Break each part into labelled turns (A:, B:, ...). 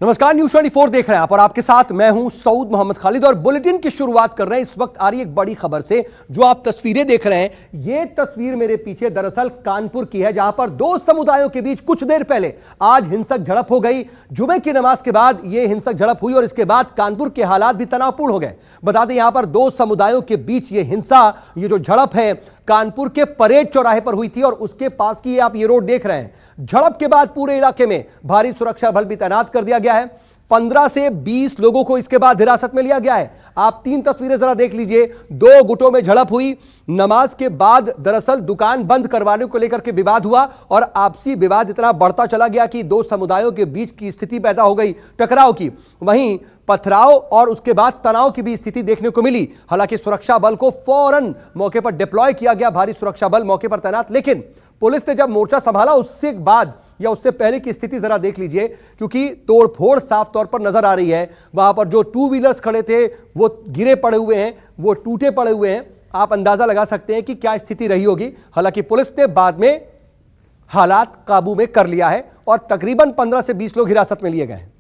A: नमस्कार, न्यूज़ 24 देख रहे हैं आप और आपके साथ मैं हूं सऊद मोहम्मद खालिद और बुलेटिन की शुरुआत कर रहे हैं इस वक्त आ रही एक बड़ी खबर से। जो आप तस्वीरें देख रहे हैं, ये तस्वीर मेरे पीछे दरअसल कानपुर की है, जहां पर दो समुदायों के बीच कुछ देर पहले आज हिंसक झड़प हो गई। जुमे की नमाज के बाद यह हिंसक झड़प हुई और इसके बाद कानपुर के हालात भी तनावपूर्ण हो गए। बता दें, यहां पर दो समुदायों के बीच ये हिंसा, ये जो झड़प है कानपुर के परेड चौराहे पर हुई थी और उसके पास की आप ये रोड देख रहे हैं। झड़प के बाद पूरे इलाके में भारी सुरक्षा बल भी तैनात कर दिया गया है। 15 से 20 लोगों को इसके बाद हिरासत में लिया गया है। आप तीन तस्वीरें जरा देख लीजिए। दो गुटों में झड़प हुई। नमाज के बाद दरअसल दुकान बंद करवाने को लेकर के विवाद हुआ और आपसी विवाद इतना बढ़ता चला गया कि दो समुदायों के बीच की स्थिति पैदा हो गई टकराव की। वहीं पथराव और उसके बाद तनाव की भी स्थिति देखने को मिली। हालांकि सुरक्षा बल को फौरन मौके पर डिप्लॉय किया गया, भारी सुरक्षा बल मौके पर तैनात। लेकिन पुलिस ने जब मोर्चा संभाला उससे बाद या उससे पहले की स्थिति जरा देख लीजिए, क्योंकि तोड़फोड़ साफ तौर पर नजर आ रही है। वहां पर जो टू व्हीलर्स खड़े थे वो गिरे पड़े हुए हैं, वो टूटे पड़े हुए हैं। आप अंदाजा लगा सकते हैं कि क्या स्थिति रही होगी। हालांकि पुलिस ने बाद में हालात काबू में कर लिया है और तकरीबन 15 से 20 लोग हिरासत में लिए गए हैं।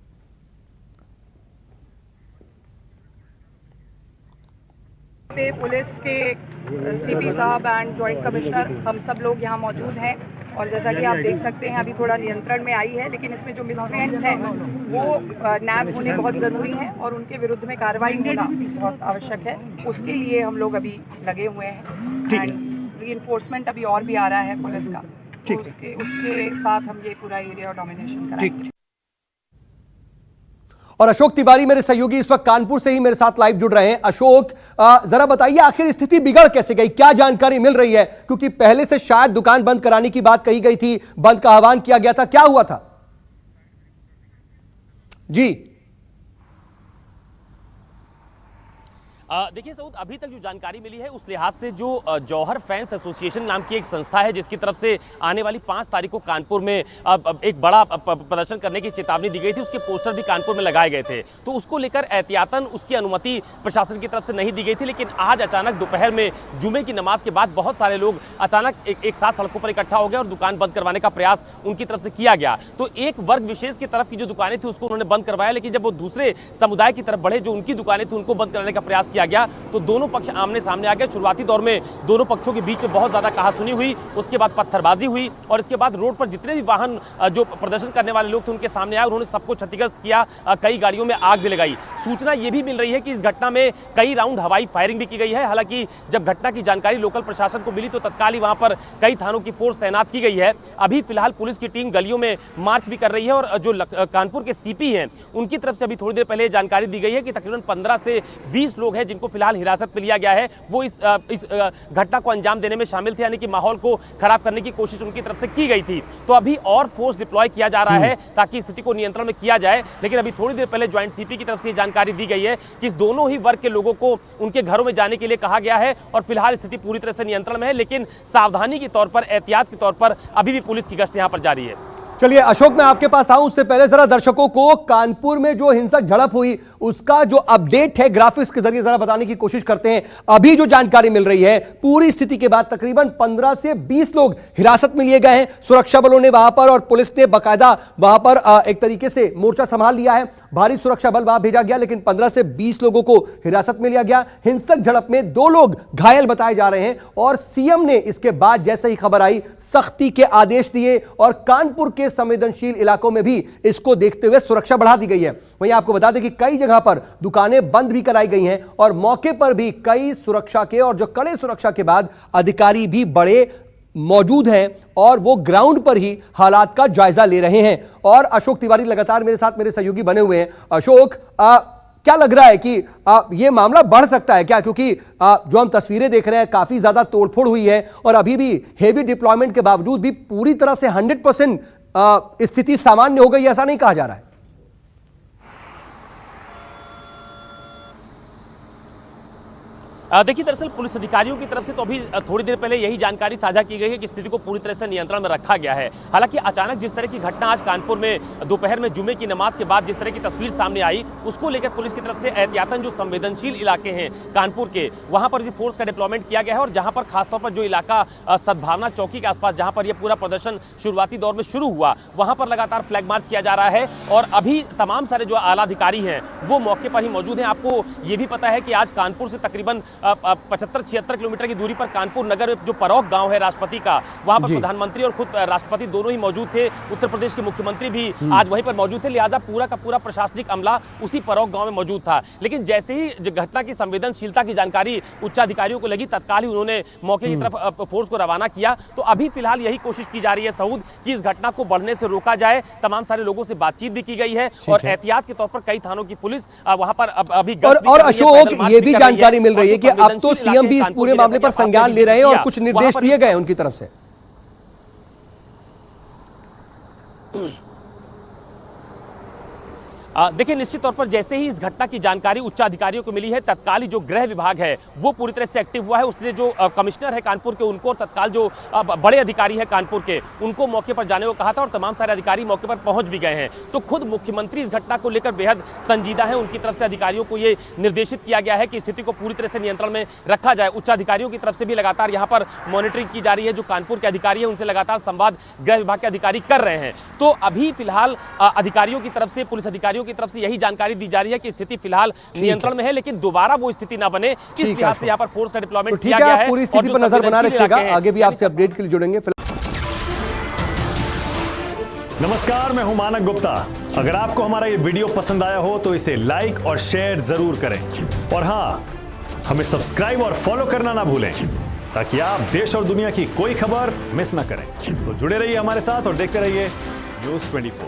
B: पे पुलिस के सीपी साहब एंड जॉइंट कमिश्नर हम सब लोग यहाँ मौजूद हैं और जैसा कि आप देख सकते हैं अभी थोड़ा नियंत्रण में आई है, लेकिन इसमें जो मिसक्रिएंट्स हैं वो नैब होने बहुत ज़रूरी है और उनके विरुद्ध में कार्रवाई होना बहुत आवश्यक है। उसके लिए हम लोग अभी लगे हुए हैं एंड रीइंफोर्समेंट अभी और भी आ रहा है पुलिस का, तो उसके साथ हम ये पूरा एरिया डोमिनेशन करेंगे।
A: और अशोक तिवारी मेरे सहयोगी इस वक्त कानपुर से ही मेरे साथ लाइव जुड़ रहे हैं। अशोक, जरा बताइए आखिर स्थिति बिगड़ कैसे गई, क्या जानकारी मिल रही है? क्योंकि पहले से शायद दुकान बंद कराने की बात कही गई थी, बंद का आह्वान किया गया था, क्या हुआ था? जी
C: देखिए सऊद, अभी तक जो जानकारी मिली है उस लिहाज से जो जौहर फैंस एसोसिएशन नाम की एक संस्था है जिसकी तरफ से आने वाली 5 तारीख को कानपुर में एक बड़ा प्रदर्शन करने की चेतावनी दी गई थी, उसके पोस्टर भी कानपुर में लगाए गए थे, तो उसको लेकर एहतियातन उसकी अनुमति प्रशासन की तरफ से नहीं दी गई थी। लेकिन आज अचानक दोपहर में जुमे की नमाज के बाद बहुत सारे लोग अचानक एक साथ सड़कों पर इकट्ठा हो गए और दुकान बंद करवाने का प्रयास उनकी तरफ से किया गया। तो एक वर्ग विशेष की तरफ की जो दुकानें थी उसको उन्होंने बंद करवाया, लेकिन जब वो दूसरे समुदाय की तरफ बढ़े जो उनकी दुकानें थी उनको बंद करने का प्रयास किया गया तो दोनों पक्ष आमने सामने आ गए। शुरुआती दौर में दोनों पक्षों के बीच में बहुत ज्यादा कहासुनी हुई, उसके बाद पत्थरबाजी हुई और इसके बाद रोड पर जितने भी वाहन जो प्रदर्शन करने वाले लोग थे उनके सामने आए, उन्होंने सबको क्षतिग्रस्त किया, कई गाड़ियों में आग भी लगाई। सूचना यह भी मिल रही है कि इस घटना में कई राउंड हवाई फायरिंग भी की गई है। हालांकि जब घटना की जानकारी लोकल प्रशासन को मिली तो तत्काल ही वहां पर कई थानों की फोर्स तैनात की गई है। अभी फिलहाल पुलिस की टीम गलियों में मार्च भी कर रही है और जो कानपुर के सीपी हैं उनकी तरफ से अभी थोड़ी देर पहले जानकारी दी गई है कि तकरीबन 15 से 20 लोग हैं जिनको फिलहाल हिरासत में लिया गया है। वो इस घटना को अंजाम देने में शामिल थे, यानी कि माहौल को खराब करने की कोशिश उनकी तरफ से की गई थी। तो अभी और फोर्स डिप्लॉय किया जा रहा है ताकि स्थिति को नियंत्रण में किया जाए। लेकिन अभी थोड़ी देर पहले ज्वाइंट सीपी की तरफ से जानकारी दी गई है कि दोनों ही वर्ग के लोगों को उनके घरों में जाने के लिए कहा गया है और फिलहाल स्थिति पूरी तरह से नियंत्रण में है, लेकिन सावधानी के तौर पर, एहतियात के तौर पर अभी भी पुलिस की गश्त यहां पर जारी है।
A: चलिए अशोक, मैं आपके पास आऊं उससे पहले जरा दर्शकों को कानपुर में जो हिंसक झड़प हुई उसका जो अपडेट है ग्राफिक्स के जरिए जरा बताने की कोशिश करते हैं। अभी जो जानकारी मिल रही है पूरी स्थिति के बाद तकरीबन 15 से 20 लोग हिरासत में लिए गए हैं। सुरक्षा बलों ने वहां पर और पुलिस ने बाकायदा वहां पर एक तरीके से मोर्चा संभाल लिया है, भारी सुरक्षा बल वहां भेजा गया, लेकिन 15 से 20 लोगों को हिरासत में लिया गया। हिंसक झड़प में 2 लोग घायल बताए जा रहे हैं और सीएम ने इसके बाद जैसे ही खबर आई सख्ती के आदेश दिए और कानपुर के संवेदनशील इलाकों में भी इसको देखते हुए सुरक्षा बढ़ा दी गई है। वहीं आपको बता दें कि कई जगह पर दुकानें बंद भी कराई गई हैं और मौके पर भी कई सुरक्षा के और जो कड़े सुरक्षा के बाद अधिकारी भी बड़े मौजूद हैं और वो ग्राउंड पर ही हालात का जायजा ले रहे हैं। और अशोक तिवारी लगातार मेरे साथ मेरे सहयोगी बने हुए हैं। अशोक, क्या लग रहा है कि ये मामला बढ़ सकता है क्या? क्योंकि जो हम तस्वीरें देख रहे हैं काफी ज्यादा तोड़फोड़ हुई है और अभी भी हेवी डिप्लॉयमेंट के बावजूद भी पूरी तरह से 100% स्थिति सामान्य हो गई, ऐसा नहीं कहा जा रहा है।
C: देखिए, दरअसल पुलिस अधिकारियों की तरफ से तो अभी थोड़ी देर पहले यही जानकारी साझा की गई है कि स्थिति को पूरी तरह से नियंत्रण में रखा गया है। हालांकि अचानक जिस तरह की घटना आज कानपुर में दोपहर में जुमे की नमाज के बाद जिस तरह की तस्वीर सामने आई, उसको लेकर पुलिस की तरफ से एहतियातन जो संवेदनशील इलाके हैं कानपुर के, वहां पर फोर्स का डिप्लॉयमेंट किया गया है। और जहां पर खासतौर पर जो इलाका सद्भावना चौकी के आसपास जहां पर यह पूरा प्रदर्शन शुरुआती दौर में शुरू हुआ, वहां पर लगातार फ्लैग मार्च किया जा रहा है। और अभी तमाम सारे जो आला अधिकारी हैं वो मौके पर ही मौजूद हैं। आपको ये भी पता है कि आज कानपुर से तकरीबन 75-76 किलोमीटर की दूरी पर कानपुर नगर जो परौक गांव है राष्ट्रपति का, वहां पर प्रधानमंत्री और खुद राष्ट्रपति दोनों ही मौजूद थे। उत्तर प्रदेश के मुख्यमंत्री भी आज वहीं पर मौजूद थे, लिहाजा पूरा का पूरा प्रशासनिक अमला उसी परौक गांव में मौजूद था। लेकिन जैसे ही घटना की संवेदनशीलता की जानकारी उच्चाधिकारियों को लगी, तत्काल ही उन्होंने मौके की तरफ फोर्स को रवाना किया। तो अभी फिलहाल यही कोशिश की जा रही है सऊद कि इस घटना को बढ़ने से रोका जाए। तमाम सारे लोगों से बातचीत भी की गई है और एहतियात के तौर पर कई थानों की पुलिस वहां पर अभी
A: और अशोक, ये भी जानकारी मिल रही है कि अब तो सीएम भी इस पूरे मामले पर संज्ञान ले रहे हैं और कुछ निर्देश दिए गए हैं उनकी तरफ से।
C: देखिए, निश्चित तौर पर जैसे ही इस घटना की जानकारी उच्च अधिकारियों को मिली है, तत्काल ही जो गृह विभाग है वो पूरी तरह से एक्टिव हुआ है। उसने जो कमिश्नर है कानपुर के, उनको तत्काल जो बड़े अधिकारी है कानपुर के, उनको मौके पर जाने को कहा था और तमाम सारे अधिकारी मौके पर पहुंच भी गए हैं। तो खुद मुख्यमंत्री इस घटना को लेकर बेहद संजीदा है। उनकी तरफ से अधिकारियों को ये निर्देशित किया गया है कि स्थिति को पूरी तरह से नियंत्रण में रखा जाए। उच्च अधिकारियों की तरफ से भी लगातार यहाँ पर मॉनिटरिंग की जा रही है। जो कानपुर के अधिकारी है उनसे लगातार संवाद गृह विभाग के अधिकारी कर रहे हैं। तो अभी फिलहाल अधिकारियों की तरफ से, पुलिस अधिकारियों की तरफ से यही जानकारी दी जा रही है कि स्थिति फिलहाल नियंत्रण में है, लेकिन दोबारा वो स्थिति ना बने, इस लिहाज से यहाँ पर फोर्स का डिप्लॉयमेंट किया गया है।
A: पूरी स्थिति पर नजर बना रखिएगा, आगे भी आपसे अपडेट के लिए जुड़ेंगे।
D: नमस्कार, मैं हूं मानक गुप्ता। अगर आपको हमारा ये वीडियो पसंद आया हो तो इसे लाइक और शेयर जरूर करें और हां, हमें सब्सक्राइब और फॉलो करना ना भूलें ताकि आप देश और दुनिया की कोई खबर मिस ना करें। तो जुड़े रहिए हमारे साथ और देखते रहिए News 24।